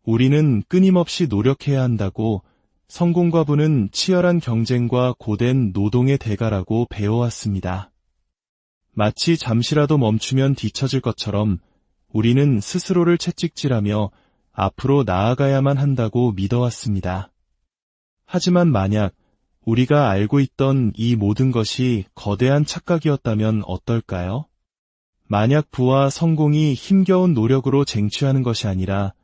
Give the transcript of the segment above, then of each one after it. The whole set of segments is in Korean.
우리는 끊임없이 노력해야 한다고, 성공과 부는 치열한 경쟁과 고된 노동의 대가라고 배워왔습니다. 마치 잠시라도 멈추면 뒤처질 것처럼 우리는 스스로를 채찍질하며 앞으로 나아가야만 한다고 믿어왔습니다. 하지만 만약 우리가 알고 있던 이 모든 것이 거대한 착각이었다면 어떨까요? 만약 부와 성공이 힘겨운 노력으로 쟁취하는 것이 아니라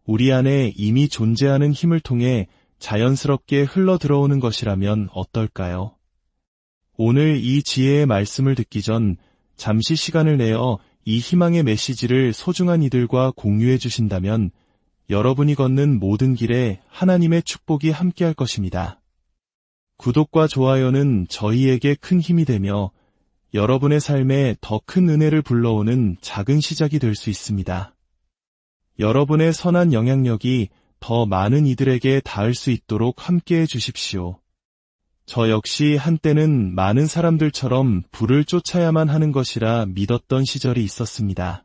우리 안에 이미 존재하는 힘을 통해 자연스럽게 흘러들어오는 것이라면 어떨까요? 오늘 이 지혜의 말씀을 듣기 전 잠시 시간을 내어 이 희망의 메시지를 소중한 이들과 공유해 주신다면 여러분이 걷는 모든 길에 하나님의 축복이 함께할 것입니다. 구독과 좋아요는 저희에게 큰 힘이 되며 여러분의 삶에 더 큰 은혜를 불러오는 작은 시작이 될 수 있습니다. 여러분의 선한 영향력이 더 많은 이들에게 닿을 수 있도록 함께해 주십시오. 저 역시 한때는 많은 사람들처럼 부를 쫓아야만 하는 것이라 믿었던 시절이 있었습니다.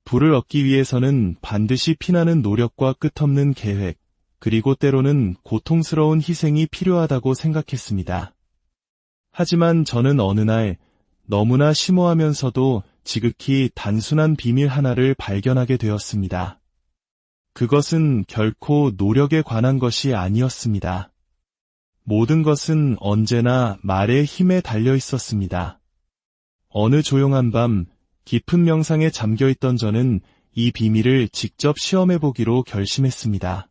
부를 얻기 위해서는 반드시 피나는 노력과 끝없는 계획, 그리고 때로는 고통스러운 희생이 필요하다고 생각했습니다. 하지만 저는 어느 날 너무나 심오하면서도 지극히 단순한 비밀 하나를 발견하게 되었습니다. 그것은 결코 노력에 관한 것이 아니었습니다. 모든 것은 언제나 말의 힘에 달려 있었습니다. 어느 조용한 밤, 깊은 명상에 잠겨있던 저는 이 비밀을 직접 시험해보기로 결심했습니다.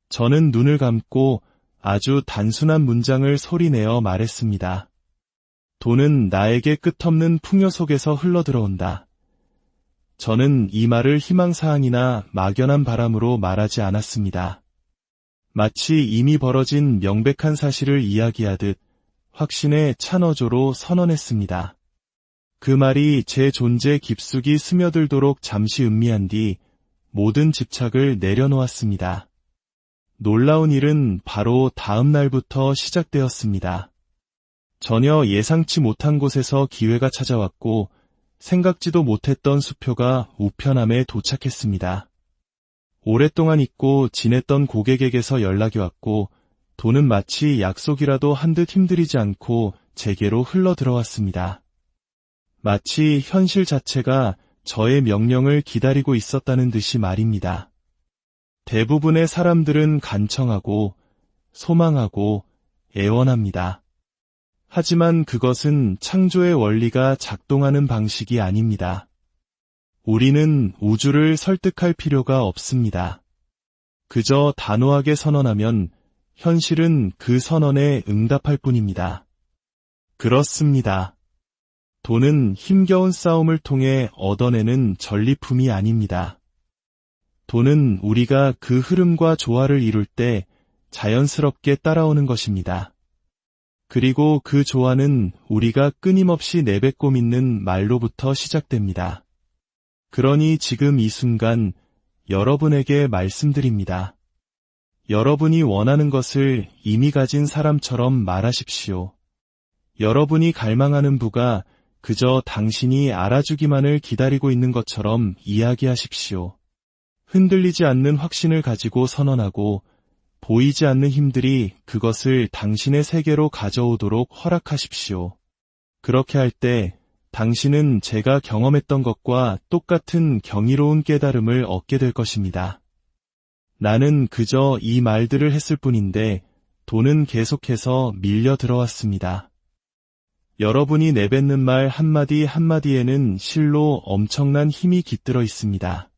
저는 눈을 감고 아주 단순한 문장을 소리내어 말했습니다. 돈은 나에게 끝없는 풍요 속에서 흘러들어온다. 저는 이 말을 희망사항이나 막연한 바람으로 말하지 않았습니다. 마치 이미 벌어진 명백한 사실을 이야기하듯 확신의 찬어조로 선언했습니다. 그 말이 제 존재 깊숙이 스며들도록 잠시 음미한 뒤 모든 집착을 내려놓았습니다. 놀라운 일은 바로 다음 날부터 시작되었습니다. 전혀 예상치 못한 곳에서 기회가 찾아왔고 생각지도 못했던 수표가 우편함에 도착했습니다. 오랫동안 잊고 지냈던 고객에게서 연락이 왔고 돈은 마치 약속이라도 한 듯 힘들이지 않고 제게로 흘러들어왔습니다. 마치 현실 자체가 저의 명령을 기다리고 있었다는 듯이 말입니다. 대부분의 사람들은 간청하고 소망하고 애원합니다. 하지만 그것은 창조의 원리가 작동하는 방식이 아닙니다. 우리는 우주를 설득할 필요가 없습니다. 그저 단호하게 선언하면 현실은 그 선언에 응답할 뿐입니다. 그렇습니다. 돈은 힘겨운 싸움을 통해 얻어내는 전리품이 아닙니다. 돈은 우리가 그 흐름과 조화를 이룰 때 자연스럽게 따라오는 것입니다. 그리고 그 조화는 우리가 끊임없이 내뱉고 믿는 말로부터 시작됩니다. 그러니 지금 이 순간 여러분에게 말씀드립니다. 여러분이 원하는 것을 이미 가진 사람처럼 말하십시오. 여러분이 갈망하는 부가 그저 당신이 알아주기만을 기다리고 있는 것처럼 이야기하십시오. 흔들리지 않는 확신을 가지고 선언하고 보이지 않는 힘들이 그것을 당신의 세계로 가져오도록 허락하십시오. 그렇게 할 때 당신은 제가 경험했던 것과 똑같은 경이로운 깨달음을 얻게 될 것입니다. 나는 그저 이 말들을 했을 뿐인데 돈은 계속해서 밀려 들어왔습니다. 여러분이 내뱉는 말 한마디 한마디에는 실로 엄청난 힘이 깃들어 있습니다.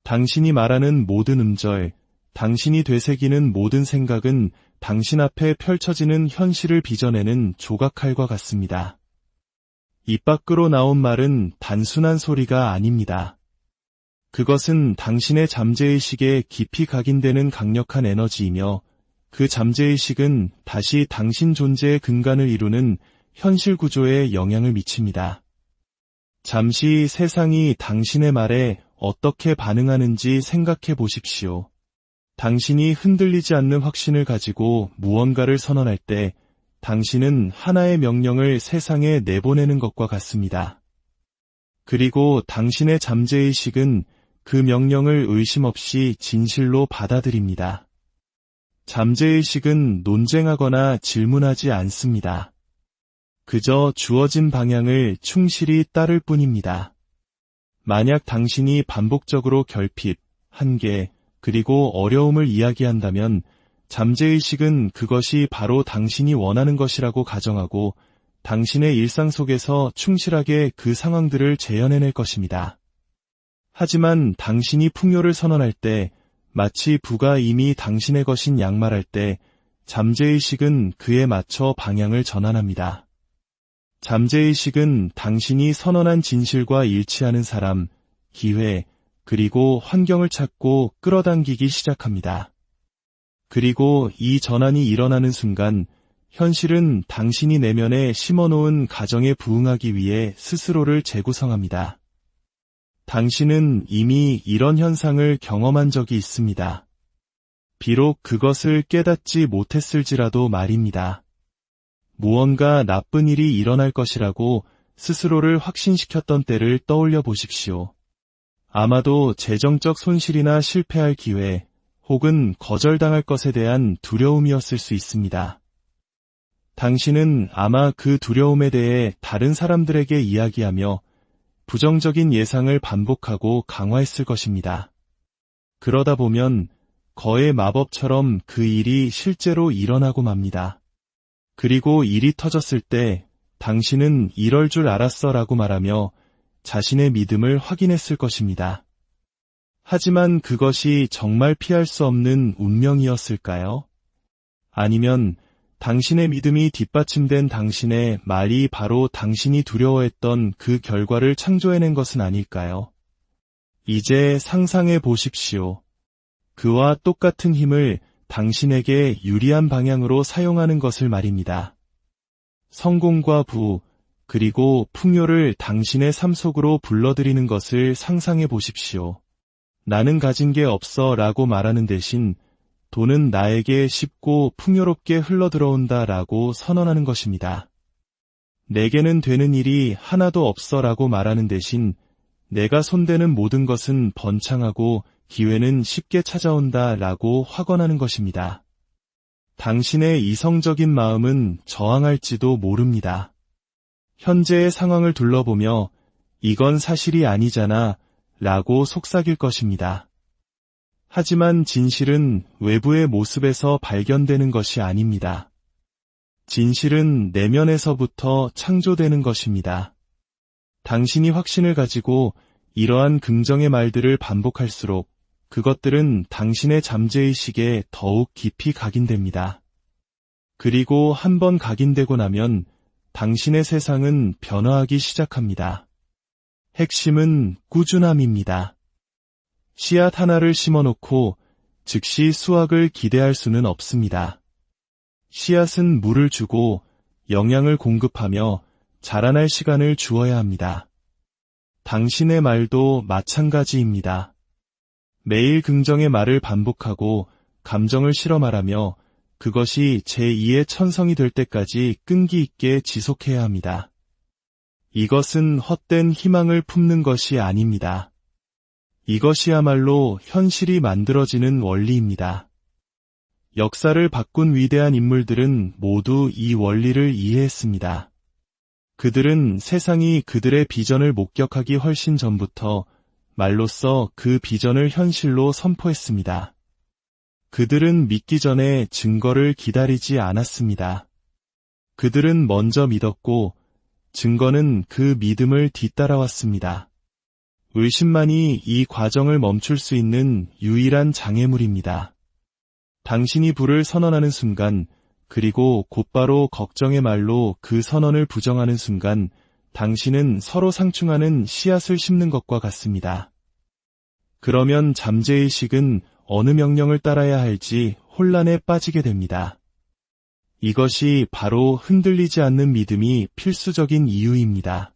당신이 말하는 모든 음절, 당신이 되새기는 모든 생각은 당신 앞에 펼쳐지는 현실을 빚어내는 조각칼과 같습니다. 입 밖으로 나온 말은 단순한 소리가 아닙니다. 그것은 당신의 잠재의식에 깊이 각인되는 강력한 에너지이며 그 잠재의식은 다시 당신 존재의 근간을 이루는 현실 구조에 영향을 미칩니다. 잠시 세상이 당신의 말에 어떻게 반응하는지 생각해 보십시오. 당신이 흔들리지 않는 확신을 가지고 무언가를 선언할 때 당신은 하나의 명령을 세상에 내보내는 것과 같습니다. 그리고 당신의 잠재의식은 그 명령을 의심 없이 진실로 받아들입니다. 잠재의식은 논쟁하거나 질문하지 않습니다. 그저 주어진 방향을 충실히 따를 뿐입니다. 만약 당신이 반복적으로 결핍, 한계, 그리고 어려움을 이야기한다면 잠재의식은 그것이 바로 당신이 원하는 것이라고 가정하고 당신의 일상 속에서 충실하게 그 상황들을 재현해낼 것입니다. 하지만 당신이 풍요를 선언할 때, 마치 부가 이미 당신의 것인 양말할 때 잠재의식은 그에 맞춰 방향을 전환합니다. 잠재의식은 당신이 선언한 진실과 일치하는 사람, 기회, 그리고 환경을 찾고 끌어당기기 시작합니다. 그리고 이 전환이 일어나는 순간 현실은 당신이 내면에 심어놓은 가정에 부응하기 위해 스스로를 재구성합니다. 당신은 이미 이런 현상을 경험한 적이 있습니다. 비록 그것을 깨닫지 못했을지라도 말입니다. 무언가 나쁜 일이 일어날 것이라고 스스로를 확신시켰던 때를 떠올려 보십시오. 아마도 재정적 손실이나 실패할 기회, 혹은 거절당할 것에 대한 두려움이었을 수 있습니다. 당신은 아마 그 두려움에 대해 다른 사람들에게 이야기하며 부정적인 예상을 반복하고 강화했을 것입니다. 그러다 보면 거의 마법처럼 그 일이 실제로 일어나고 맙니다. 그리고 일이 터졌을 때 당신은 이럴 줄 알았어라고 말하며 자신의 믿음을 확인했을 것입니다. 하지만 그것이 정말 피할 수 없는 운명이었을까요? 아니면 당신의 믿음이 뒷받침된 당신의 말이 바로 당신이 두려워했던 그 결과를 창조해낸 것은 아닐까요? 이제 상상해 보십시오. 그와 똑같은 힘을 당신에게 유리한 방향으로 사용하는 것을 말입니다. 성공과 부, 그리고 풍요를 당신의 삶 속으로 불러들이는 것을 상상해 보십시오. 나는 가진 게 없어 라고 말하는 대신 돈은 나에게 쉽고 풍요롭게 흘러들어온다 라고 선언하는 것입니다. 내게는 되는 일이 하나도 없어 라고 말하는 대신 내가 손대는 모든 것은 번창하고 기회는 쉽게 찾아온다 라고 확언하는 것입니다. 당신의 이성적인 마음은 저항할지도 모릅니다. 현재의 상황을 둘러보며 이건 사실이 아니잖아 라고 속삭일 것입니다. 하지만 진실은 외부의 모습에서 발견되는 것이 아닙니다. 진실은 내면에서부터 창조되는 것입니다. 당신이 확신을 가지고 이러한 긍정의 말들을 반복할수록 그것들은 당신의 잠재의식에 더욱 깊이 각인됩니다. 그리고 한번 각인되고 나면 당신의 세상은 변화하기 시작합니다. 핵심은 꾸준함입니다. 씨앗 하나를 심어놓고 즉시 수확을 기대할 수는 없습니다. 씨앗은 물을 주고 영양을 공급하며 자라날 시간을 주어야 합니다. 당신의 말도 마찬가지입니다. 매일 긍정의 말을 반복하고 감정을 실어 말하며 그것이 제2의 천성이 될 때까지 끈기 있게 지속해야 합니다. 이것은 헛된 희망을 품는 것이 아닙니다. 이것이야말로 현실이 만들어지는 원리입니다. 역사를 바꾼 위대한 인물들은 모두 이 원리를 이해했습니다. 그들은 세상이 그들의 비전을 목격하기 훨씬 전부터 말로써 그 비전을 현실로 선포했습니다. 그들은 믿기 전에 증거를 기다리지 않았습니다. 그들은 먼저 믿었고 증거는 그 믿음을 뒤따라왔습니다. 의심만이 이 과정을 멈출 수 있는 유일한 장애물입니다. 당신이 부를 선언하는 순간, 그리고 곧바로 걱정의 말로 그 선언을 부정하는 순간, 당신은 서로 상충하는 씨앗을 심는 것과 같습니다. 그러면 잠재의식은 어느 명령을 따라야 할지 혼란에 빠지게 됩니다. 이것이 바로 흔들리지 않는 믿음이 필수적인 이유입니다.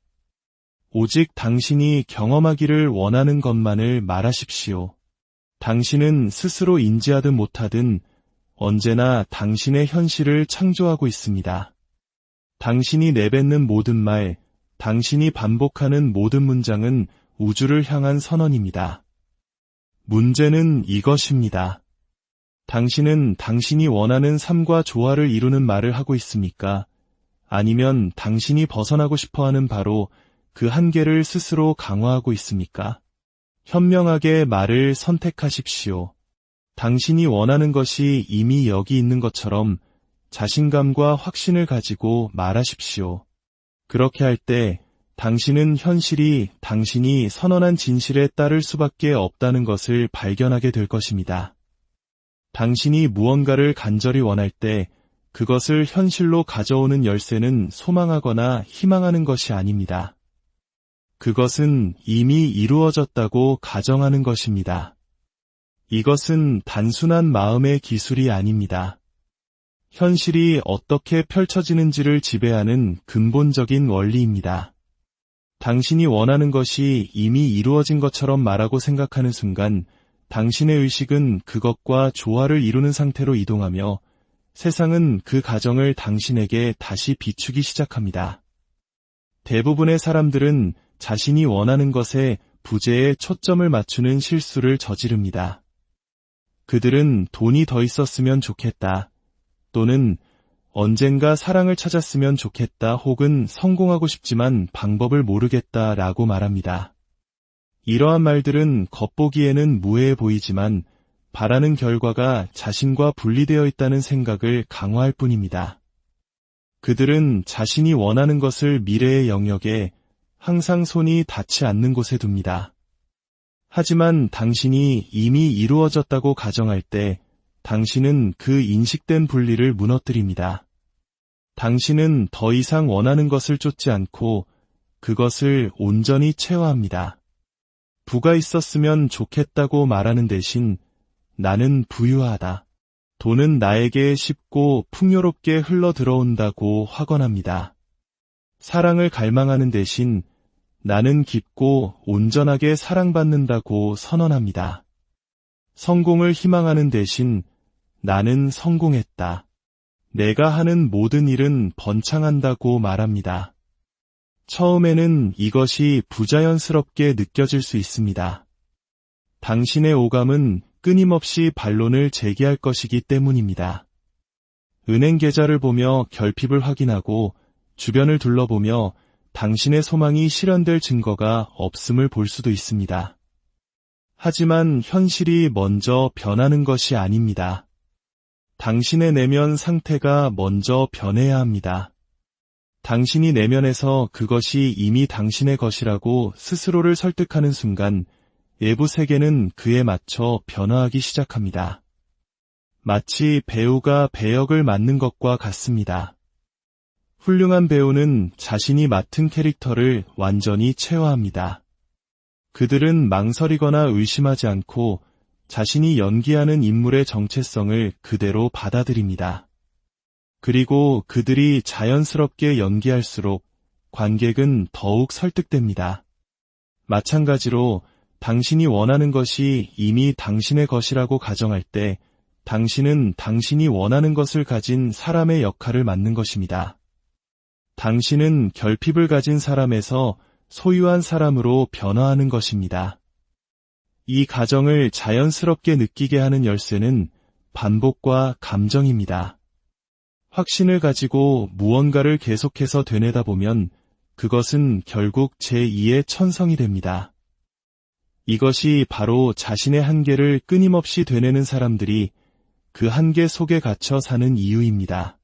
오직 당신이 경험하기를 원하는 것만을 말하십시오. 당신은 스스로 인지하든 못하든 언제나 당신의 현실을 창조하고 있습니다. 당신이 내뱉는 모든 말, 당신이 반복하는 모든 문장은 우주를 향한 선언입니다. 문제는 이것입니다. 당신은 당신이 원하는 삶과 조화를 이루는 말을 하고 있습니까? 아니면 당신이 벗어나고 싶어하는 바로 그 한계를 스스로 강화하고 있습니까? 현명하게 말을 선택하십시오. 당신이 원하는 것이 이미 여기 있는 것처럼 자신감과 확신을 가지고 말하십시오. 그렇게 할 때 당신은 현실이 당신이 선언한 진실에 따를 수밖에 없다는 것을 발견하게 될 것입니다. 당신이 무언가를 간절히 원할 때 그것을 현실로 가져오는 열쇠는 소망하거나 희망하는 것이 아닙니다. 그것은 이미 이루어졌다고 가정하는 것입니다. 이것은 단순한 마음의 기술이 아닙니다. 현실이 어떻게 펼쳐지는지를 지배하는 근본적인 원리입니다. 당신이 원하는 것이 이미 이루어진 것처럼 말하고 생각하는 순간 당신의 의식은 그것과 조화를 이루는 상태로 이동하며 세상은 그 가정을 당신에게 다시 비추기 시작합니다. 대부분의 사람들은 자신이 원하는 것에 부재에 초점을 맞추는 실수를 저지릅니다. 그들은 돈이 더 있었으면 좋겠다, 또는 언젠가 사랑을 찾았으면 좋겠다, 혹은 성공하고 싶지만 방법을 모르겠다 라고 말합니다. 이러한 말들은 겉보기에는 무해해 보이지만 바라는 결과가 자신과 분리되어 있다는 생각을 강화할 뿐입니다. 그들은 자신이 원하는 것을 미래의 영역에 항상 손이 닿지 않는 곳에 둡니다. 하지만 당신이 이미 이루어졌다고 가정할 때 당신은 그 인식된 분리를 무너뜨립니다. 당신은 더 이상 원하는 것을 쫓지 않고 그것을 온전히 체화합니다. 부가 있었으면 좋겠다고 말하는 대신 나는 부유하다, 돈은 나에게 쉽고 풍요롭게 흘러 들어온다고 확언합니다. 사랑을 갈망하는 대신 나는 깊고 온전하게 사랑받는다고 선언합니다. 성공을 희망하는 대신 나는 성공했다, 내가 하는 모든 일은 번창한다고 말합니다. 처음에는 이것이 부자연스럽게 느껴질 수 있습니다. 당신의 오감은 끊임없이 반론을 제기할 것이기 때문입니다. 은행 계좌를 보며 결핍을 확인하고 주변을 둘러보며 당신의 소망이 실현될 증거가 없음을 볼 수도 있습니다. 하지만 현실이 먼저 변하는 것이 아닙니다. 당신의 내면 상태가 먼저 변해야 합니다. 당신이 내면에서 그것이 이미 당신의 것이라고 스스로를 설득하는 순간 외부 세계는 그에 맞춰 변화하기 시작합니다. 마치 배우가 배역을 맡는 것과 같습니다. 훌륭한 배우는 자신이 맡은 캐릭터를 완전히 체화합니다. 그들은 망설이거나 의심하지 않고 자신이 연기하는 인물의 정체성을 그대로 받아들입니다. 그리고 그들이 자연스럽게 연기할수록 관객은 더욱 설득됩니다. 마찬가지로 당신이 원하는 것이 이미 당신의 것이라고 가정할 때 당신은 당신이 원하는 것을 가진 사람의 역할을 맡는 것입니다. 당신은 결핍을 가진 사람에서 소유한 사람으로 변화하는 것입니다. 이 가정을 자연스럽게 느끼게 하는 열쇠는 반복과 감정입니다. 확신을 가지고 무언가를 계속해서 되뇌다 보면 그것은 결국 제2의 천성이 됩니다. 이것이 바로 자신의 한계를 끊임없이 되뇌는 사람들이 그 한계 속에 갇혀 사는 이유입니다.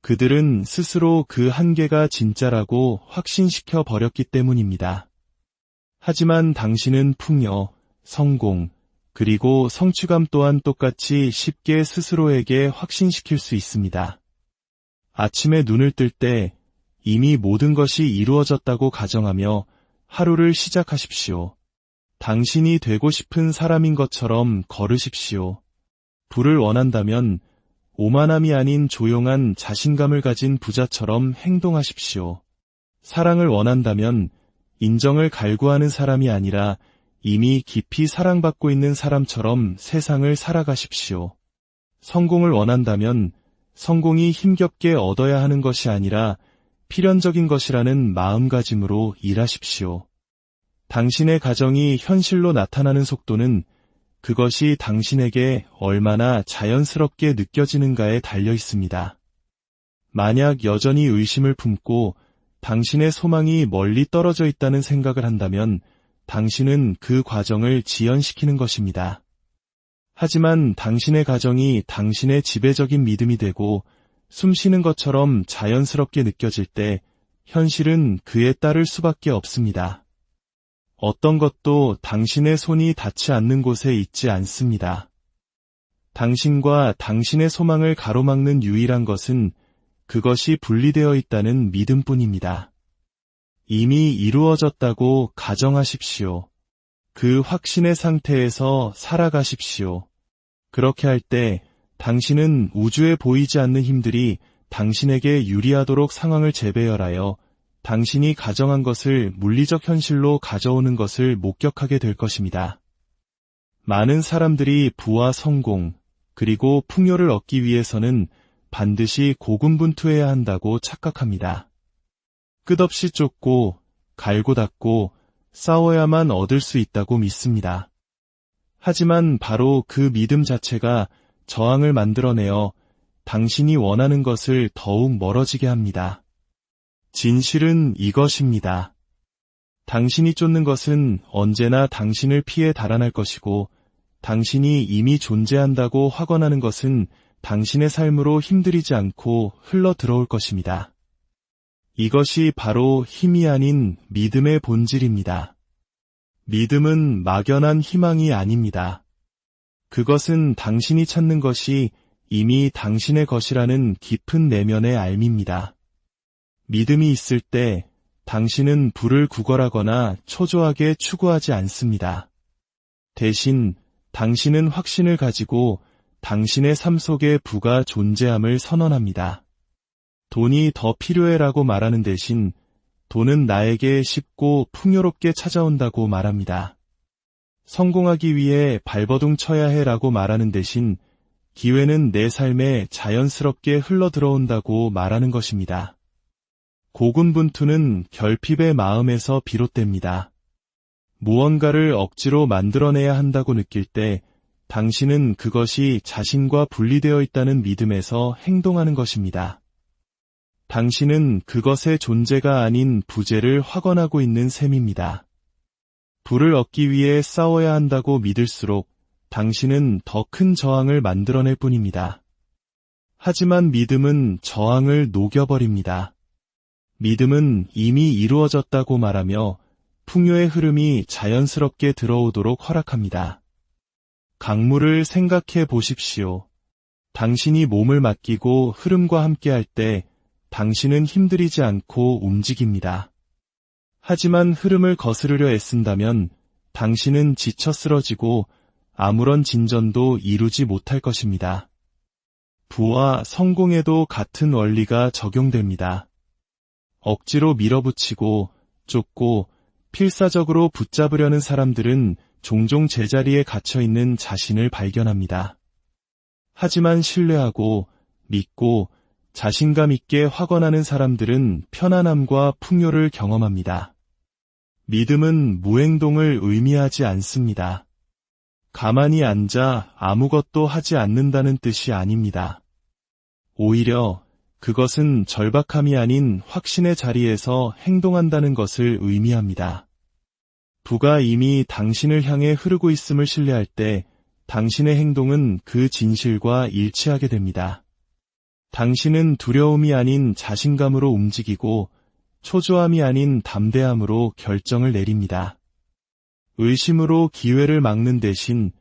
그들은 스스로 그 한계가 진짜라고 확신시켜 버렸기 때문입니다. 하지만 당신은 풍요, 성공, 그리고 성취감 또한 똑같이 쉽게 스스로에게 확신시킬 수 있습니다. 아침에 눈을 뜰 때 이미 모든 것이 이루어졌다고 가정하며 하루를 시작하십시오. 당신이 되고 싶은 사람인 것처럼 걸으십시오. 부를 원한다면 오만함이 아닌 조용한 자신감을 가진 부자처럼 행동하십시오. 사랑을 원한다면 인정을 갈구하는 사람이 아니라 이미 깊이 사랑받고 있는 사람처럼 세상을 살아가십시오. 성공을 원한다면 성공이 힘겹게 얻어야 하는 것이 아니라 필연적인 것이라는 마음가짐으로 일하십시오. 당신의 가정이 현실로 나타나는 속도는 그것이 당신에게 얼마나 자연스럽게 느껴지는가에 달려 있습니다. 만약 여전히 의심을 품고 당신의 소망이 멀리 떨어져 있다는 생각을 한다면 당신은 그 과정을 지연시키는 것입니다. 하지만 당신의 가정이 당신의 지배적인 믿음이 되고 숨쉬는 것처럼 자연스럽게 느껴질 때 현실은 그에 따를 수밖에 없습니다. 어떤 것도 당신의 손이 닿지 않는 곳에 있지 않습니다. 당신과 당신의 소망을 가로막는 유일한 것은 그것이 분리되어 있다는 믿음뿐입니다. 이미 이루어졌다고 가정하십시오. 그 확신의 상태에서 살아가십시오. 그렇게 할 때 당신은 우주에 보이지 않는 힘들이 당신에게 유리하도록 상황을 재배열하여 당신이 가정한 것을 물리적 현실로 가져오는 것을 목격하게 될 것입니다. 많은 사람들이 부와 성공, 그리고 풍요를 얻기 위해서는 반드시 고군분투해야 한다고 착각합니다. 끝없이 쫓고, 갈고 닦고, 싸워야만 얻을 수 있다고 믿습니다. 하지만 바로 그 믿음 자체가 저항을 만들어내어 당신이 원하는 것을 더욱 멀어지게 합니다. 진실은 이것입니다. 당신이 쫓는 것은 언제나 당신을 피해 달아날 것이고, 당신이 이미 존재한다고 확언하는 것은 당신의 삶으로 힘들이지 않고 흘러 들어올 것입니다. 이것이 바로 힘이 아닌 믿음의 본질입니다. 믿음은 막연한 희망이 아닙니다. 그것은 당신이 찾는 것이 이미 당신의 것이라는 깊은 내면의 알미입니다. 믿음이 있을 때 당신은 부를 구걸하거나 초조하게 추구하지 않습니다. 대신 당신은 확신을 가지고 당신의 삶 속에 부가 존재함을 선언합니다. 돈이 더 필요해라고 말하는 대신 돈은 나에게 쉽고 풍요롭게 찾아온다고 말합니다. 성공하기 위해 발버둥 쳐야 해라고 말하는 대신 기회는 내 삶에 자연스럽게 흘러들어온다고 말하는 것입니다. 고군분투는 결핍의 마음에서 비롯됩니다. 무언가를 억지로 만들어내야 한다고 느낄 때 당신은 그것이 자신과 분리되어 있다는 믿음에서 행동하는 것입니다. 당신은 그것의 존재가 아닌 부재를 확언하고 있는 셈입니다. 부를 얻기 위해 싸워야 한다고 믿을수록 당신은 더 큰 저항을 만들어낼 뿐입니다. 하지만 믿음은 저항을 녹여버립니다. 믿음은 이미 이루어졌다고 말하며 풍요의 흐름이 자연스럽게 들어오도록 허락합니다. 강물을 생각해 보십시오. 당신이 몸을 맡기고 흐름과 함께할 때 당신은 힘들이지 않고 움직입니다. 하지만 흐름을 거스르려 애쓴다면 당신은 지쳐 쓰러지고 아무런 진전도 이루지 못할 것입니다. 부와 성공에도 같은 원리가 적용됩니다. 억지로 밀어붙이고 쫓고 필사적으로 붙잡으려는 사람들은 종종 제자리에 갇혀있는 자신을 발견합니다. 하지만 신뢰하고 믿고 자신감 있게 확언하는 사람들은 편안함과 풍요를 경험합니다. 믿음은 무행동을 의미하지 않습니다. 가만히 앉아 아무것도 하지 않는다는 뜻이 아닙니다. 오히려 그것은 절박함이 아닌 확신의 자리에서 행동한다는 것을 의미합니다. 부가 이미 당신을 향해 흐르고 있음을 신뢰할 때 당신의 행동은 그 진실과 일치하게 됩니다. 당신은 두려움이 아닌 자신감으로 움직이고 초조함이 아닌 담대함으로 결정을 내립니다. 의심으로 기회를 막는 대신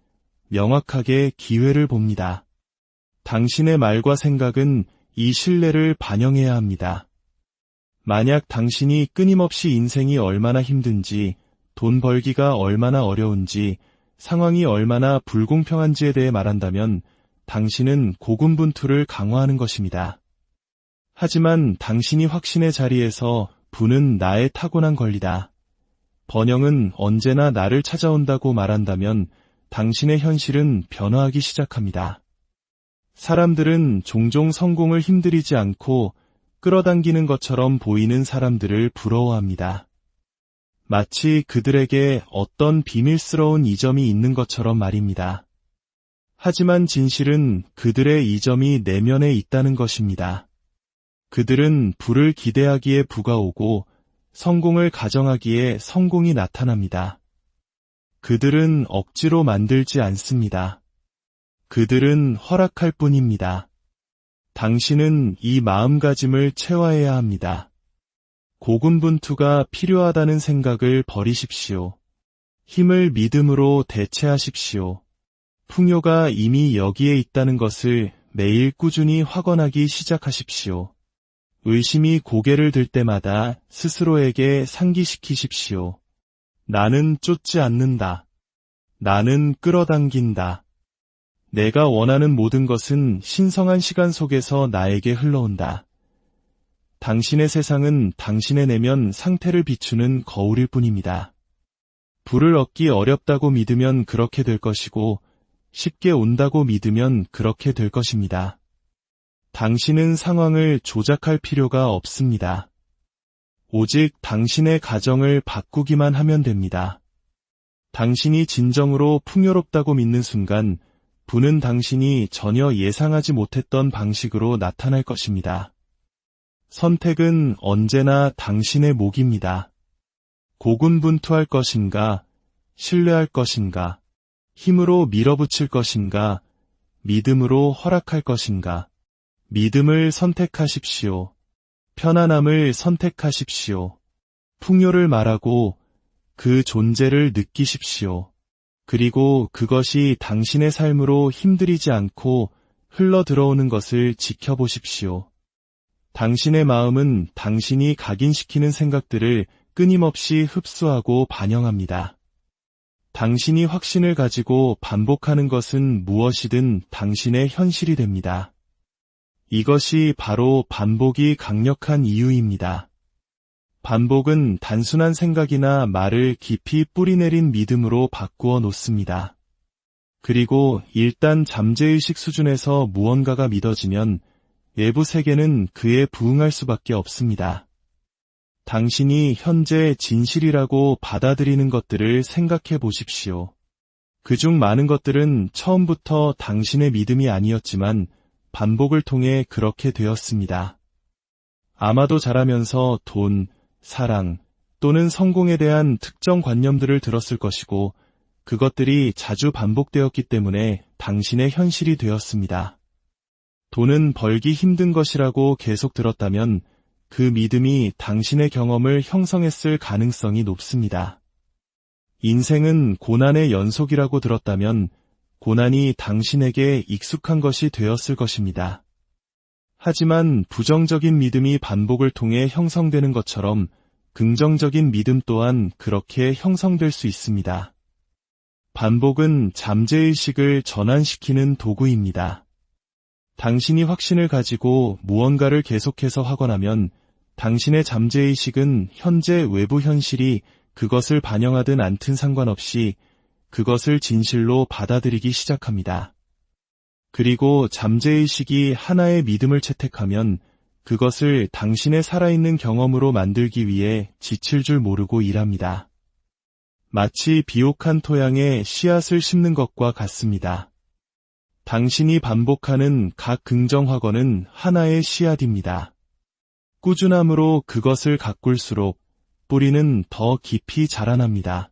명확하게 기회를 봅니다. 당신의 말과 생각은 이 신뢰를 반영해야 합니다. 만약 당신이 끊임없이 인생이 얼마나 힘든지, 돈 벌기가 얼마나 어려운지, 상황이 얼마나 불공평한지에 대해 말한다면 당신은 고군분투를 강화하는 것입니다. 하지만 당신이 확신의 자리에서 부는 나의 타고난 권리다. 번영은 언제나 나를 찾아온다고 말한다면 당신의 현실은 변화하기 시작합니다. 사람들은 종종 성공을 힘들이지 않고 끌어당기는 것처럼 보이는 사람들을 부러워합니다. 마치 그들에게 어떤 비밀스러운 이점이 있는 것처럼 말입니다. 하지만 진실은 그들의 이점이 내면에 있다는 것입니다. 그들은 부를 기대하기에 부가 오고 성공을 가정하기에 성공이 나타납니다. 그들은 억지로 만들지 않습니다. 그들은 허락할 뿐입니다. 당신은 이 마음가짐을 체화해야 합니다. 고군분투가 필요하다는 생각을 버리십시오. 힘을 믿음으로 대체하십시오. 풍요가 이미 여기에 있다는 것을 매일 꾸준히 확언하기 시작하십시오. 의심이 고개를 들 때마다 스스로에게 상기시키십시오. 나는 쫓지 않는다. 나는 끌어당긴다. 내가 원하는 모든 것은 신성한 시간 속에서 나에게 흘러온다. 당신의 세상은 당신의 내면 상태를 비추는 거울일 뿐입니다. 부를 얻기 어렵다고 믿으면 그렇게 될 것이고 쉽게 온다고 믿으면 그렇게 될 것입니다. 당신은 상황을 조작할 필요가 없습니다. 오직 당신의 가정을 바꾸기만 하면 됩니다. 당신이 진정으로 풍요롭다고 믿는 순간 부는 당신이 전혀 예상하지 못했던 방식으로 나타날 것입니다. 선택은 언제나 당신의 몫입니다. 고군분투할 것인가, 신뢰할 것인가, 힘으로 밀어붙일 것인가, 믿음으로 허락할 것인가. 믿음을 선택하십시오. 편안함을 선택하십시오. 풍요를 말하고 그 존재를 느끼십시오. 그리고 그것이 당신의 삶으로 힘들이지 않고 흘러 들어오는 것을 지켜보십시오. 당신의 마음은 당신이 각인시키는 생각들을 끊임없이 흡수하고 반영합니다. 당신이 확신을 가지고 반복하는 것은 무엇이든 당신의 현실이 됩니다. 이것이 바로 반복이 강력한 이유입니다. 반복은 단순한 생각이나 말을 깊이 뿌리내린 믿음으로 바꾸어 놓습니다. 그리고 일단 잠재의식 수준에서 무언가가 믿어지면 외부 세계는 그에 부응할 수밖에 없습니다. 당신이 현재 진실이라고 받아들이는 것들을 생각해 보십시오. 그중 많은 것들은 처음부터 당신의 믿음이 아니었지만 반복을 통해 그렇게 되었습니다. 아마도 자라면서 돈, 사랑 또는 성공에 대한 특정 관념들을 들었을 것이고 그것들이 자주 반복되었기 때문에 당신의 현실이 되었습니다. 돈은 벌기 힘든 것이라고 계속 들었다면 그 믿음이 당신의 경험을 형성했을 가능성이 높습니다. 인생은 고난의 연속이라고 들었다면 고난이 당신에게 익숙한 것이 되었을 것입니다. 하지만 부정적인 믿음이 반복을 통해 형성되는 것처럼 긍정적인 믿음 또한 그렇게 형성될 수 있습니다. 반복은 잠재의식을 전환시키는 도구입니다. 당신이 확신을 가지고 무언가를 계속해서 확언하면 당신의 잠재의식은 현재 외부 현실이 그것을 반영하든 않든 상관없이 그것을 진실로 받아들이기 시작합니다. 그리고 잠재의식이 하나의 믿음을 채택하면 그것을 당신의 살아있는 경험으로 만들기 위해 지칠 줄 모르고 일합니다. 마치 비옥한 토양에 씨앗을 심는 것과 같습니다. 당신이 반복하는 각 긍정 확언은 하나의 씨앗입니다. 꾸준함으로 그것을 가꿀수록 뿌리는 더 깊이 자라납니다.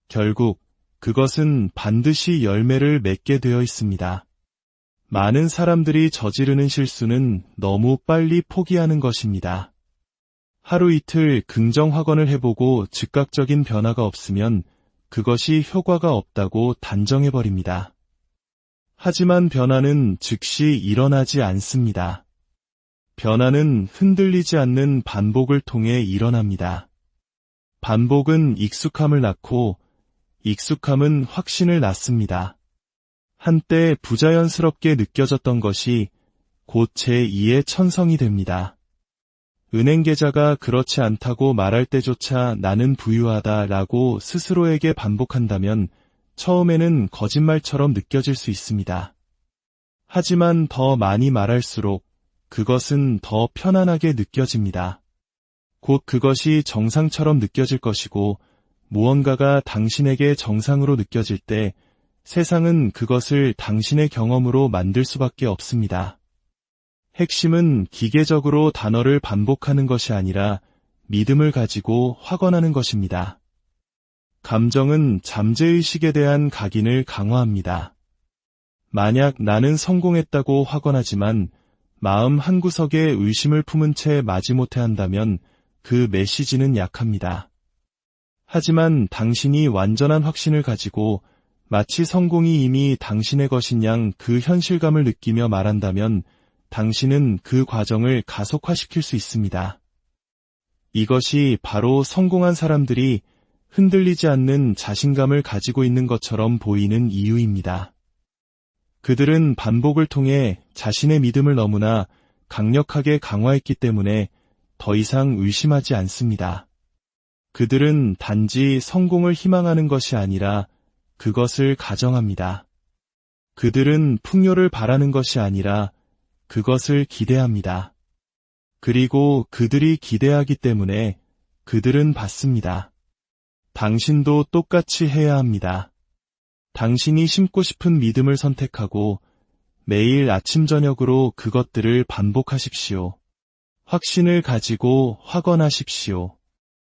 결국 그것은 반드시 열매를 맺게 되어 있습니다. 많은 사람들이 저지르는 실수는 너무 빨리 포기하는 것입니다. 하루 이틀 긍정 확언을 해보고 즉각적인 변화가 없으면 그것이 효과가 없다고 단정해버립니다. 하지만 변화는 즉시 일어나지 않습니다. 변화는 흔들리지 않는 반복을 통해 일어납니다. 반복은 익숙함을 낳고 익숙함은 확신을 낳습니다. 한때 부자연스럽게 느껴졌던 것이 곧 제2의 천성이 됩니다. 은행 계좌가 그렇지 않다고 말할 때조차 나는 부유하다라고 스스로에게 반복한다면 처음에는 거짓말처럼 느껴질 수 있습니다. 하지만 더 많이 말할수록 그것은 더 편안하게 느껴집니다. 곧 그것이 정상처럼 느껴질 것이고 무언가가 당신에게 정상으로 느껴질 때 세상은 그것을 당신의 경험으로 만들 수밖에 없습니다. 핵심은 기계적으로 단어를 반복하는 것이 아니라 믿음을 가지고 확언하는 것입니다. 감정은 잠재의식에 대한 각인을 강화합니다. 만약 나는 성공했다고 확언하지만 마음 한구석에 의심을 품은 채 마지못해 한다면 그 메시지는 약합니다. 하지만 당신이 완전한 확신을 가지고 마치 성공이 이미 당신의 것인 양 그 현실감을 느끼며 말한다면 당신은 그 과정을 가속화시킬 수 있습니다. 이것이 바로 성공한 사람들이 흔들리지 않는 자신감을 가지고 있는 것처럼 보이는 이유입니다. 그들은 반복을 통해 자신의 믿음을 너무나 강력하게 강화했기 때문에 더 이상 의심하지 않습니다. 그들은 단지 성공을 희망하는 것이 아니라 그것을 가정합니다. 그들은 풍요를 바라는 것이 아니라 그것을 기대합니다. 그리고 그들이 기대하기 때문에 그들은 받습니다. 당신도 똑같이 해야 합니다. 당신이 심고 싶은 믿음을 선택하고 매일 아침 저녁으로 그것들을 반복하십시오. 확신을 가지고 확언하십시오.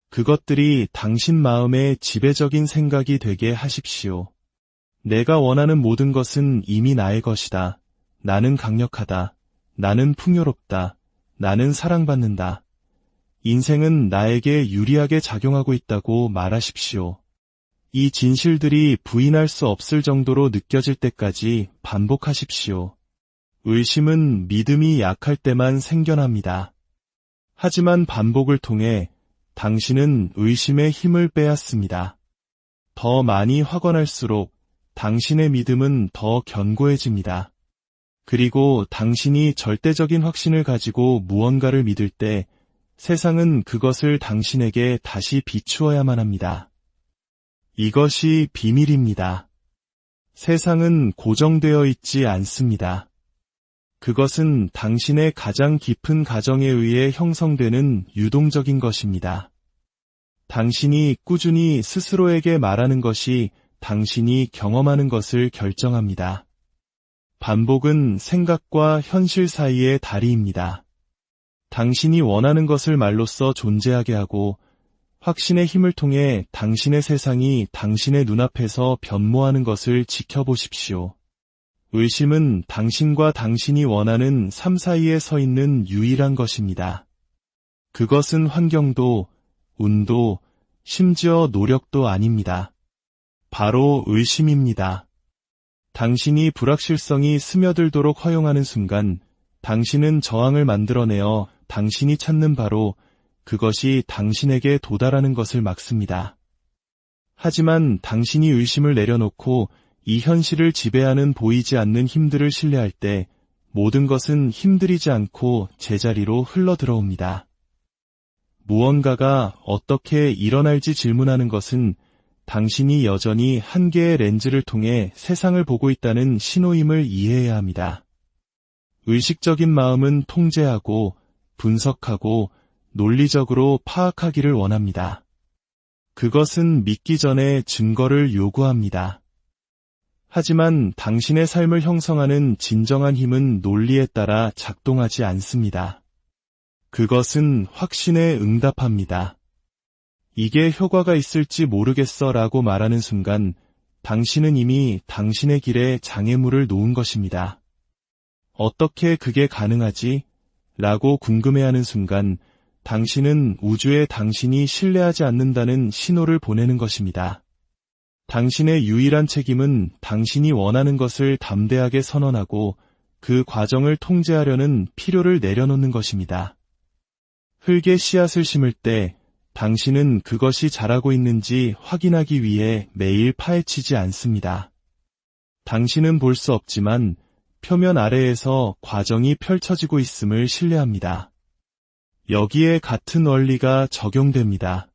그것들이 당신 마음의 지배적인 생각이 되게 하십시오. 내가 원하는 모든 것은 이미 나의 것이다. 나는 강력하다. 나는 풍요롭다. 나는 사랑받는다. 인생은 나에게 유리하게 작용하고 있다고 말하십시오. 이 진실들이 부인할 수 없을 정도로 느껴질 때까지 반복하십시오. 의심은 믿음이 약할 때만 생겨납니다. 하지만 반복을 통해 당신은 의심의 힘을 빼앗습니다. 더 많이 확언할수록 당신의 믿음은 더 견고해집니다. 그리고 당신이 절대적인 확신을 가지고 무언가를 믿을 때 세상은 그것을 당신에게 다시 비추어야만 합니다. 이것이 비밀입니다. 세상은 고정되어 있지 않습니다. 그것은 당신의 가장 깊은 가정에 의해 형성되는 유동적인 것입니다. 당신이 꾸준히 스스로에게 말하는 것이 당신이 경험하는 것을 결정합니다. 반복은 생각과 현실 사이의 다리입니다. 당신이 원하는 것을 말로써 존재하게 하고 확신의 힘을 통해 당신의 세상이 당신의 눈앞에서 변모하는 것을 지켜보십시오. 의심은 당신과 당신이 원하는 삶 사이에 서 있는 유일한 것입니다. 그것은 환경도, 운도, 심지어 노력도 아닙니다. 바로 의심입니다. 당신이 불확실성이 스며들도록 허용하는 순간 당신은 저항을 만들어내어 당신이 찾는 바로 그것이 당신에게 도달하는 것을 막습니다. 하지만 당신이 의심을 내려놓고 이 현실을 지배하는 보이지 않는 힘들을 신뢰할 때 모든 것은 힘들이지 않고 제자리로 흘러들어옵니다. 무언가가 어떻게 일어날지 질문하는 것은 당신이 여전히 한 개의 렌즈를 통해 세상을 보고 있다는 신호임을 이해해야 합니다. 의식적인 마음은 통제하고 분석하고 논리적으로 파악하기를 원합니다. 그것은 믿기 전에 증거를 요구합니다. 하지만 당신의 삶을 형성하는 진정한 힘은 논리에 따라 작동하지 않습니다. 그것은 확신에 응답합니다. 이게 효과가 있을지 모르겠어 라고 말하는 순간 당신은 이미 당신의 길에 장애물을 놓은 것입니다. 어떻게 그게 가능하지? 라고 궁금해하는 순간 당신은 우주에 당신이 신뢰하지 않는다는 신호를 보내는 것입니다. 당신의 유일한 책임은 당신이 원하는 것을 담대하게 선언하고 그 과정을 통제하려는 필요를 내려놓는 것입니다. 흙에 씨앗을 심을 때 당신은 그것이 자라고 있는지 확인하기 위해 매일 파헤치지 않습니다. 당신은 볼 수 없지만 표면 아래에서 과정이 펼쳐지고 있음을 신뢰합니다. 여기에 같은 원리가 적용됩니다.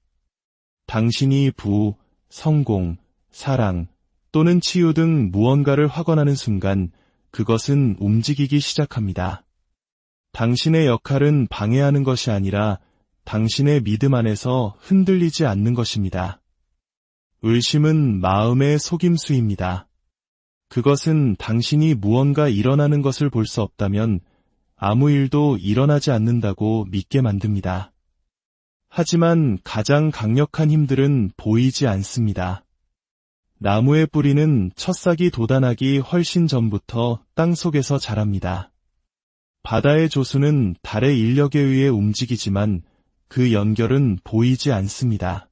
당신이 부, 성공, 사랑 또는 치유 등 무언가를 확언하는 순간 그것은 움직이기 시작합니다. 당신의 역할은 방해하는 것이 아니라 당신의 믿음 안에서 흔들리지 않는 것입니다. 의심은 마음의 속임수입니다. 그것은 당신이 무언가 일어나는 것을 볼 수 없다면 아무 일도 일어나지 않는다고 믿게 만듭니다. 하지만 가장 강력한 힘들은 보이지 않습니다. 나무의 뿌리는 첫싹이 돋아나기 훨씬 전부터 땅속에서 자랍니다. 바다의 조수는 달의 인력에 의해 움직이지만 그 연결은 보이지 않습니다.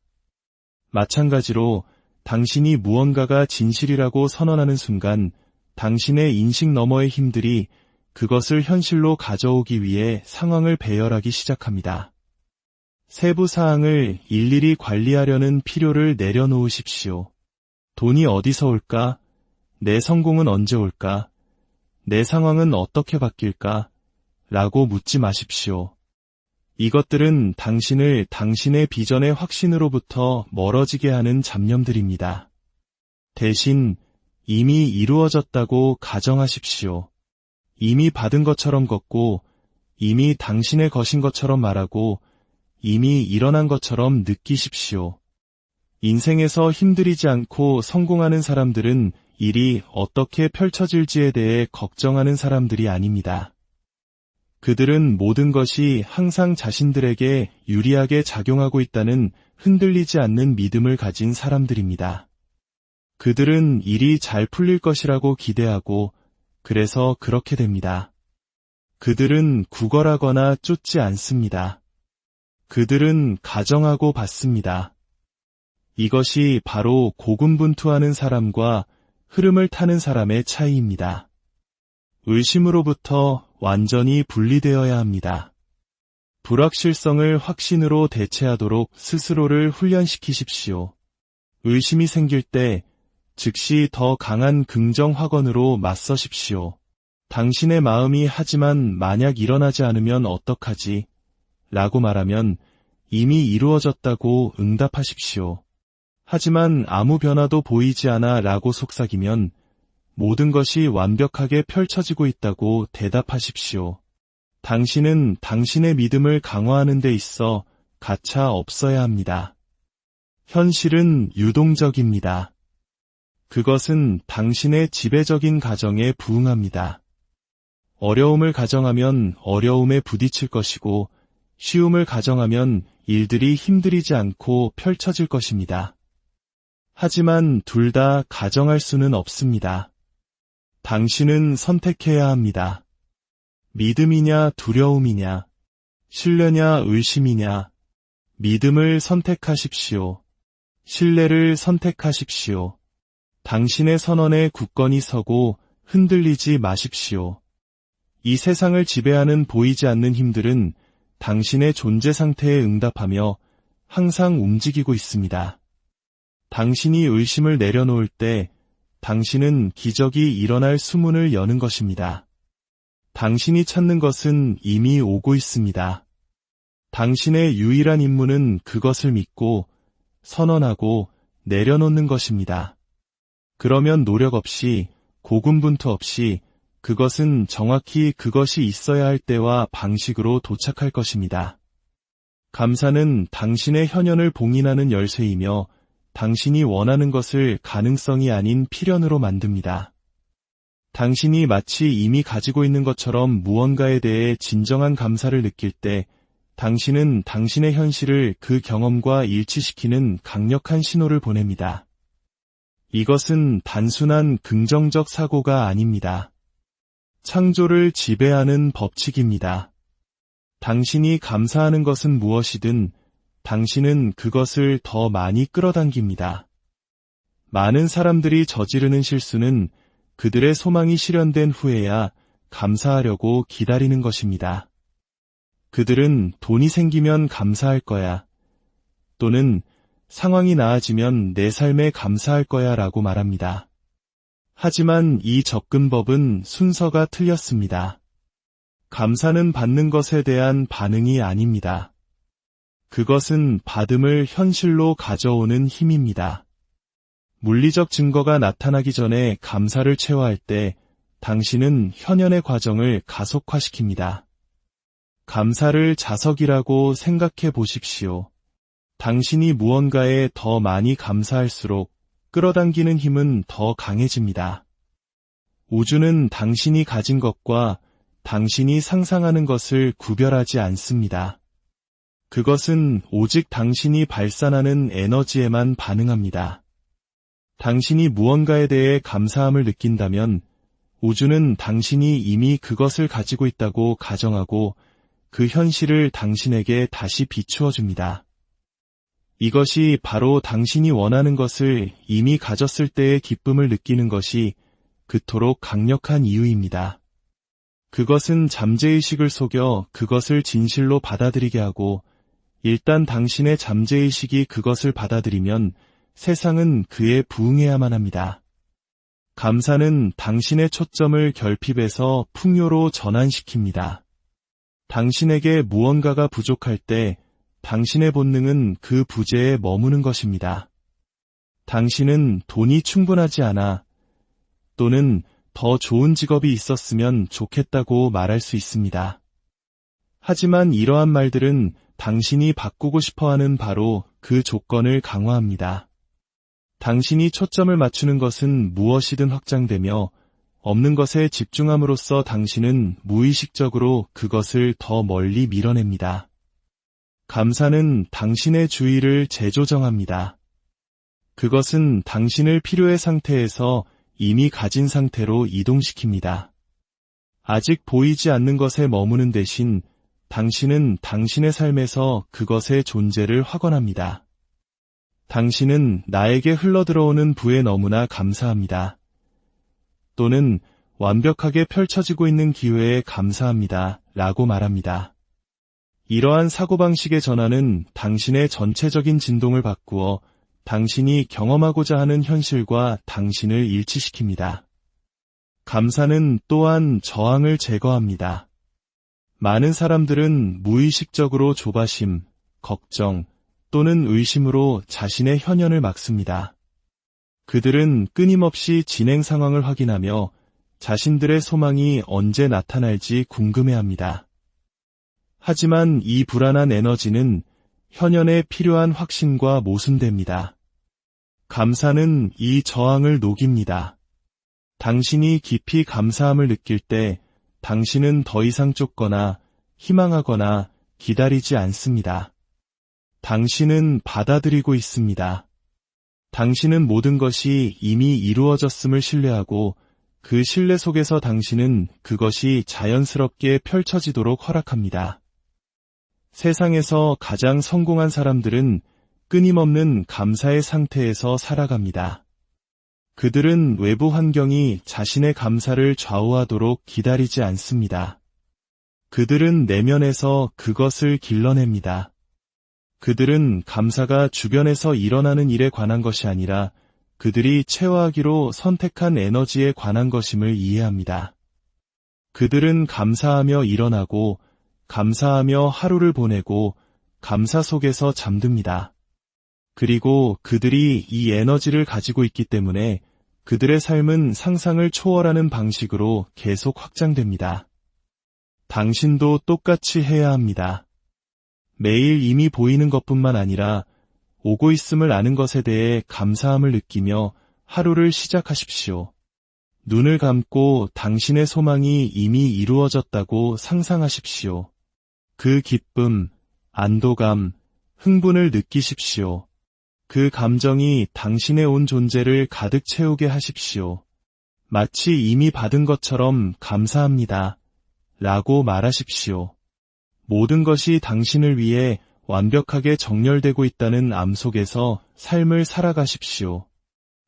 마찬가지로 당신이 무언가가 진실이라고 선언하는 순간 당신의 인식 너머의 힘들이 그것을 현실로 가져오기 위해 상황을 배열하기 시작합니다. 세부 사항을 일일이 관리하려는 필요를 내려놓으십시오. 돈이 어디서 올까? 내 성공은 언제 올까? 내 상황은 어떻게 바뀔까? 라고 묻지 마십시오. 이것들은 당신을 당신의 비전의 확신으로부터 멀어지게 하는 잡념들입니다. 대신 이미 이루어졌다고 가정하십시오. 이미 받은 것처럼 걷고, 이미 당신의 것인 것처럼 말하고, 이미 일어난 것처럼 느끼십시오. 인생에서 힘들이지 않고 성공하는 사람들은 일이 어떻게 펼쳐질지에 대해 걱정하는 사람들이 아닙니다. 그들은 모든 것이 항상 자신들에게 유리하게 작용하고 있다는 흔들리지 않는 믿음을 가진 사람들입니다. 그들은 일이 잘 풀릴 것이라고 기대하고 그래서 그렇게 됩니다. 그들은 구걸하거나 쫓지 않습니다. 그들은 가정하고 받습니다. 이것이 바로 고군분투하는 사람과 흐름을 타는 사람의 차이입니다. 의심으로부터 완전히 분리되어야 합니다. 불확실성을 확신으로 대체하도록 스스로를 훈련시키십시오. 의심이 생길 때 즉시 더 강한 긍정 확언으로 맞서십시오. 당신의 마음이 하지만 만약 일어나지 않으면 어떡하지? 라고 말하면 이미 이루어졌다고 응답하십시오. 하지만 아무 변화도 보이지 않아 라고 속삭이면 모든 것이 완벽하게 펼쳐지고 있다고 대답하십시오. 당신은 당신의 믿음을 강화하는 데 있어 가차 없어야 합니다. 현실은 유동적입니다. 그것은 당신의 지배적인 가정에 부응합니다. 어려움을 가정하면 어려움에 부딪힐 것이고 쉬움을 가정하면 일들이 힘들이지 않고 펼쳐질 것입니다. 하지만 둘 다 가정할 수는 없습니다. 당신은 선택해야 합니다. 믿음이냐 두려움이냐, 신뢰냐 의심이냐, 믿음을 선택하십시오. 신뢰를 선택하십시오. 당신의 선언에 굳건히 서고 흔들리지 마십시오. 이 세상을 지배하는 보이지 않는 힘들은 당신의 존재 상태에 응답하며 항상 움직이고 있습니다. 당신이 의심을 내려놓을 때 당신은 기적이 일어날 수문을 여는 것입니다. 당신이 찾는 것은 이미 오고 있습니다. 당신의 유일한 임무는 그것을 믿고 선언하고 내려놓는 것입니다. 그러면 노력 없이 고군분투 없이 그것은 정확히 그것이 있어야 할 때와 방식으로 도착할 것입니다. 감사는 당신의 현현을 봉인하는 열쇠이며 당신이 원하는 것을 가능성이 아닌 필연으로 만듭니다. 당신이 마치 이미 가지고 있는 것처럼 무언가에 대해 진정한 감사를 느낄 때 당신은 당신의 현실을 그 경험과 일치시키는 강력한 신호를 보냅니다. 이것은 단순한 긍정적 사고가 아닙니다. 창조를 지배하는 법칙입니다. 당신이 감사하는 것은 무엇이든 당신은 그것을 더 많이 끌어당깁니다. 많은 사람들이 저지르는 실수는 그들의 소망이 실현된 후에야 감사하려고 기다리는 것입니다. 그들은 돈이 생기면 감사할 거야, 또는 상황이 나아지면 내 삶에 감사할 거야 라고 말합니다. 하지만 이 접근법은 순서가 틀렸습니다. 감사는 받는 것에 대한 반응이 아닙니다. 그것은 받음을 현실로 가져오는 힘입니다. 물리적 증거가 나타나기 전에 감사를 체화할 때 당신은 현현의 과정을 가속화시킵니다. 감사를 자석이라고 생각해 보십시오. 당신이 무언가에 더 많이 감사할수록 끌어당기는 힘은 더 강해집니다. 우주는 당신이 가진 것과 당신이 상상하는 것을 구별하지 않습니다. 그것은 오직 당신이 발산하는 에너지에만 반응합니다. 당신이 무언가에 대해 감사함을 느낀다면 우주는 당신이 이미 그것을 가지고 있다고 가정하고 그 현실을 당신에게 다시 비추어 줍니다. 이것이 바로 당신이 원하는 것을 이미 가졌을 때의 기쁨을 느끼는 것이 그토록 강력한 이유입니다. 그것은 잠재의식을 속여 그것을 진실로 받아들이게 하고 일단 당신의 잠재의식이 그것을 받아들이면 세상은 그에 부응해야만 합니다. 감사는 당신의 초점을 결핍에서 풍요로 전환시킵니다. 당신에게 무언가가 부족할 때 당신의 본능은 그 부재에 머무는 것입니다. 당신은 돈이 충분하지 않아 또는 더 좋은 직업이 있었으면 좋겠다고 말할 수 있습니다. 하지만 이러한 말들은 당신이 바꾸고 싶어하는 바로 그 조건을 강화합니다. 당신이 초점을 맞추는 것은 무엇이든 확장되며 없는 것에 집중함으로써 당신은 무의식적으로 그것을 더 멀리 밀어냅니다. 감사는 당신의 주의를 재조정합니다. 그것은 당신을 필요의 상태에서 이미 가진 상태로 이동시킵니다. 아직 보이지 않는 것에 머무는 대신 당신은 당신의 삶에서 그것의 존재를 확언합니다. 당신은 나에게 흘러들어오는 부에 너무나 감사합니다. 또는 완벽하게 펼쳐지고 있는 기회에 감사합니다. 라고 말합니다. 이러한 사고방식의 전환은 당신의 전체적인 진동을 바꾸어 당신이 경험하고자 하는 현실과 당신을 일치시킵니다. 감사는 또한 저항을 제거합니다. 많은 사람들은 무의식적으로 조바심, 걱정 또는 의심으로 자신의 현현을 막습니다. 그들은 끊임없이 진행 상황을 확인하며 자신들의 소망이 언제 나타날지 궁금해합니다. 하지만 이 불안한 에너지는 현현에 필요한 확신과 모순됩니다. 감사는 이 저항을 녹입니다. 당신이 깊이 감사함을 느낄 때 당신은 더 이상 쫓거나 희망하거나 기다리지 않습니다. 당신은 받아들이고 있습니다. 당신은 모든 것이 이미 이루어졌음을 신뢰하고 그 신뢰 속에서 당신은 그것이 자연스럽게 펼쳐지도록 허락합니다. 세상에서 가장 성공한 사람들은 끊임없는 감사의 상태에서 살아갑니다. 그들은 외부 환경이 자신의 감사를 좌우하도록 기다리지 않습니다. 그들은 내면에서 그것을 길러냅니다. 그들은 감사가 주변에서 일어나는 일에 관한 것이 아니라 그들이 체화하기로 선택한 에너지에 관한 것임을 이해합니다. 그들은 감사하며 일어나고 감사하며 하루를 보내고 감사 속에서 잠듭니다. 그리고 그들이 이 에너지를 가지고 있기 때문에 그들의 삶은 상상을 초월하는 방식으로 계속 확장됩니다. 당신도 똑같이 해야 합니다. 매일 이미 보이는 것뿐만 아니라 오고 있음을 아는 것에 대해 감사함을 느끼며 하루를 시작하십시오. 눈을 감고 당신의 소망이 이미 이루어졌다고 상상하십시오. 그 기쁨, 안도감, 흥분을 느끼십시오. 그 감정이 당신의 온 존재를 가득 채우게 하십시오. 마치 이미 받은 것처럼 감사합니다. 라고 말하십시오. 모든 것이 당신을 위해 완벽하게 정렬되고 있다는 암 속에서 삶을 살아가십시오.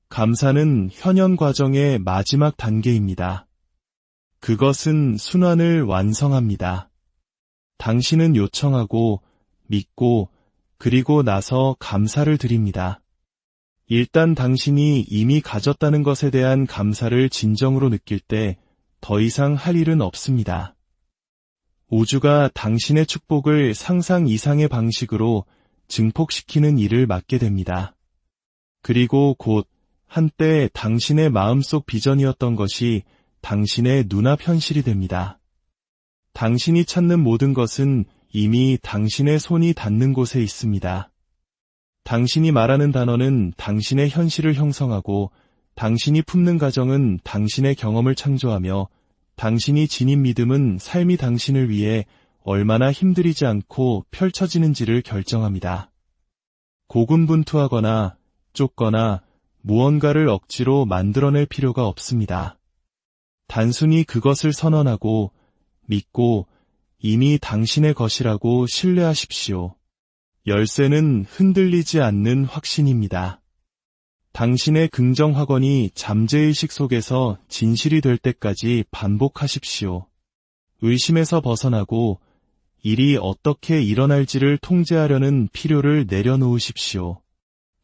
감사는 현현 과정의 마지막 단계입니다. 그것은 순환을 완성합니다. 당신은 요청하고 믿고 그리고 나서 감사를 드립니다. 일단 당신이 이미 가졌다는 것에 대한 감사를 진정으로 느낄 때 더 이상 할 일은 없습니다. 우주가 당신의 축복을 상상 이상의 방식으로 증폭시키는 일을 맡게 됩니다. 그리고 곧 한때 당신의 마음속 비전이었던 것이 당신의 눈앞 현실이 됩니다. 당신이 찾는 모든 것은 이미 당신의 손이 닿는 곳에 있습니다. 당신이 말하는 단어는 당신의 현실을 형성하고 당신이 품는 가정은 당신의 경험을 창조하며 당신이 지닌 믿음은 삶이 당신을 위해 얼마나 힘들이지 않고 펼쳐지는지를 결정합니다. 고군분투하거나 쫓거나 무언가를 억지로 만들어낼 필요가 없습니다. 단순히 그것을 선언하고 믿고 이미 당신의 것이라고 신뢰하십시오. 열쇠는 흔들리지 않는 확신입니다. 당신의 긍정 확언이 잠재의식 속에서 진실이 될 때까지 반복하십시오. 의심에서 벗어나고 일이 어떻게 일어날지를 통제하려는 필요를 내려놓으십시오.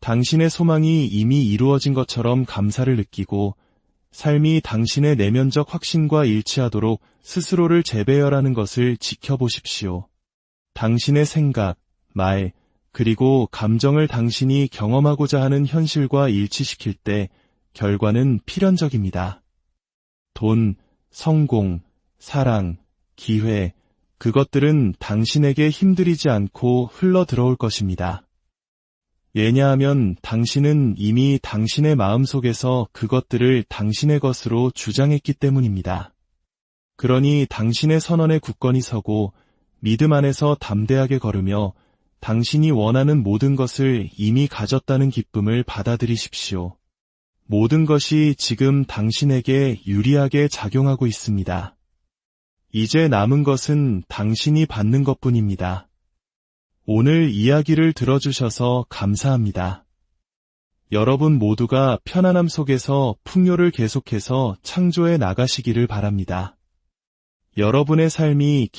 당신의 소망이 이미 이루어진 것처럼 감사를 느끼고 삶이 당신의 내면적 확신과 일치하도록 스스로를 재배열하는 것을 지켜보십시오. 당신의 생각, 말, 그리고 감정을 당신이 경험하고자 하는 현실과 일치시킬 때 결과는 필연적입니다. 돈, 성공, 사랑, 기회, 그것들은 당신에게 힘들이지 않고 흘러 들어올 것입니다. 왜냐하면 당신은 이미 당신의 마음속에서 그것들을 당신의 것으로 주장했기 때문입니다. 그러니 당신의 선언에 굳건히 서고 믿음 안에서 담대하게 걸으며 당신이 원하는 모든 것을 이미 가졌다는 기쁨을 받아들이십시오. 모든 것이 지금 당신에게 유리하게 작용하고 있습니다. 이제 남은 것은 당신이 받는 것뿐입니다. 오늘 이야기를 들어주셔서 감사합니다. 여러분 모두가 편안함 속에서 풍요를 계속해서 창조해 나가시기를 바랍니다. 여러분의 삶이